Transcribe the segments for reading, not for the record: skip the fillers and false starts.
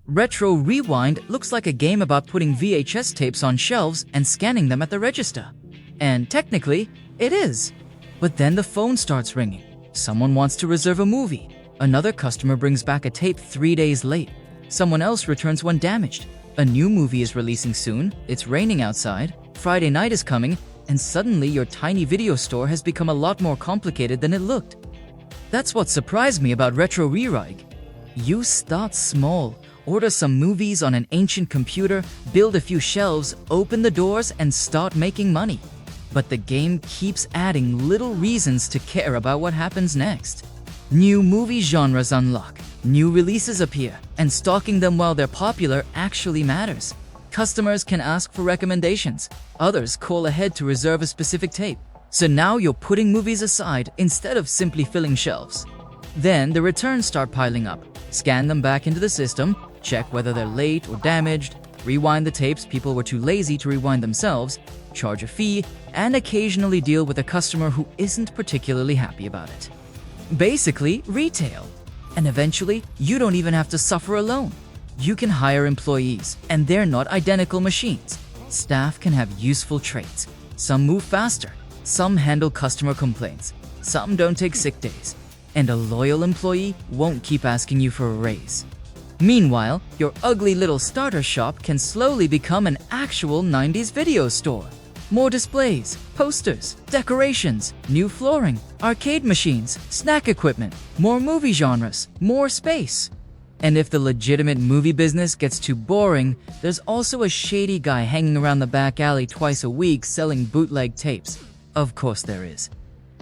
Retro Rewind looks like a game about putting VHS tapes on shelves and scanning them at the register. And technically, it is. But then the phone starts ringing. Someone wants to reserve a movie. Another customer brings back a tape 3 days late. Someone else returns one damaged. A new movie is releasing soon, it's raining outside, Friday night is coming, and suddenly your tiny video store has become a lot more complicated than it looked. That's what surprised me about Retro Rewind. You start small, order some movies on an ancient computer, build a few shelves, open the doors, and start making money. But the game keeps adding little reasons to care about what happens next. New movie genres unlock, new releases appear, and stalking them while they're popular actually matters. Customers can ask for recommendations. Others call ahead to reserve a specific tape. So now you're putting movies aside instead of simply filling shelves. Then the returns start piling up. Scan them back into the system, check whether they're late or damaged, rewind the tapes people were too lazy to rewind themselves, charge a fee, and occasionally deal with a customer who isn't particularly happy about it. Basically, retail. And eventually, you don't even have to suffer alone. You can hire employees, and they're not identical machines. Staff can have useful traits. Some move faster, some handle customer complaints, some don't take sick days, and a loyal employee won't keep asking you for a raise. Meanwhile, your ugly little starter shop can slowly become an actual 90s video store. More displays, posters, decorations, new flooring, arcade machines, snack equipment, more movie genres, more space. And if the legitimate movie business gets too boring, there's also a shady guy hanging around the back alley twice a week selling bootleg tapes. Of course there is.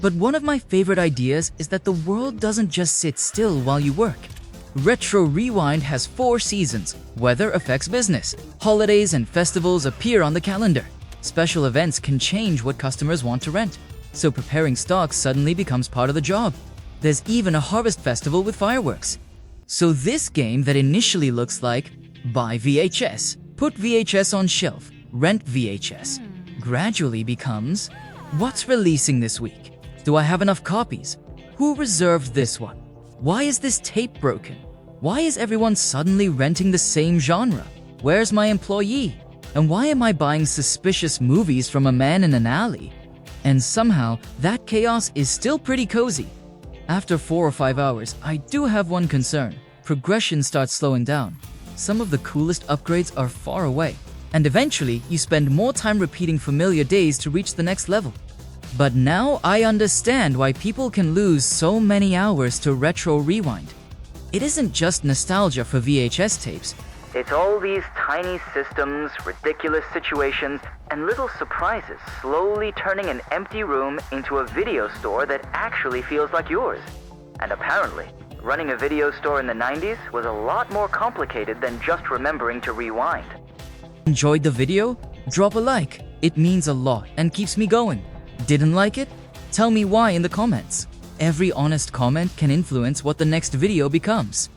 But one of my favorite ideas is that the world doesn't just sit still while you work. Retro Rewind has 4 seasons. Weather affects business. Holidays and festivals appear on the calendar. Special events can change what customers want to rent. So preparing stocks suddenly becomes part of the job. There's even a harvest festival with fireworks. So this game that initially looks like buy VHS, put VHS on shelf, rent VHS, gradually becomes what's releasing this week? Do I have enough copies? Who reserved this one? Why is this tape broken? Why is everyone suddenly renting the same genre? Where's my employee? And why am I buying suspicious movies from a man in an alley? And somehow, that chaos is still pretty cozy. After 4 or 5 hours, I do have one concern. Progression starts slowing down. Some of the coolest upgrades are far away. And eventually, you spend more time repeating familiar days to reach the next level. But now I understand why people can lose so many hours to Retro Rewind. It isn't just nostalgia for VHS tapes. It's all these tiny systems, ridiculous situations, and little surprises slowly turning an empty room into a video store that actually feels like yours. And apparently, running a video store in the 90s was a lot more complicated than just remembering to rewind. Enjoyed the video? Drop a like. It means a lot and keeps me going. Didn't like it? Tell me why in the comments. Every honest comment can influence what the next video becomes.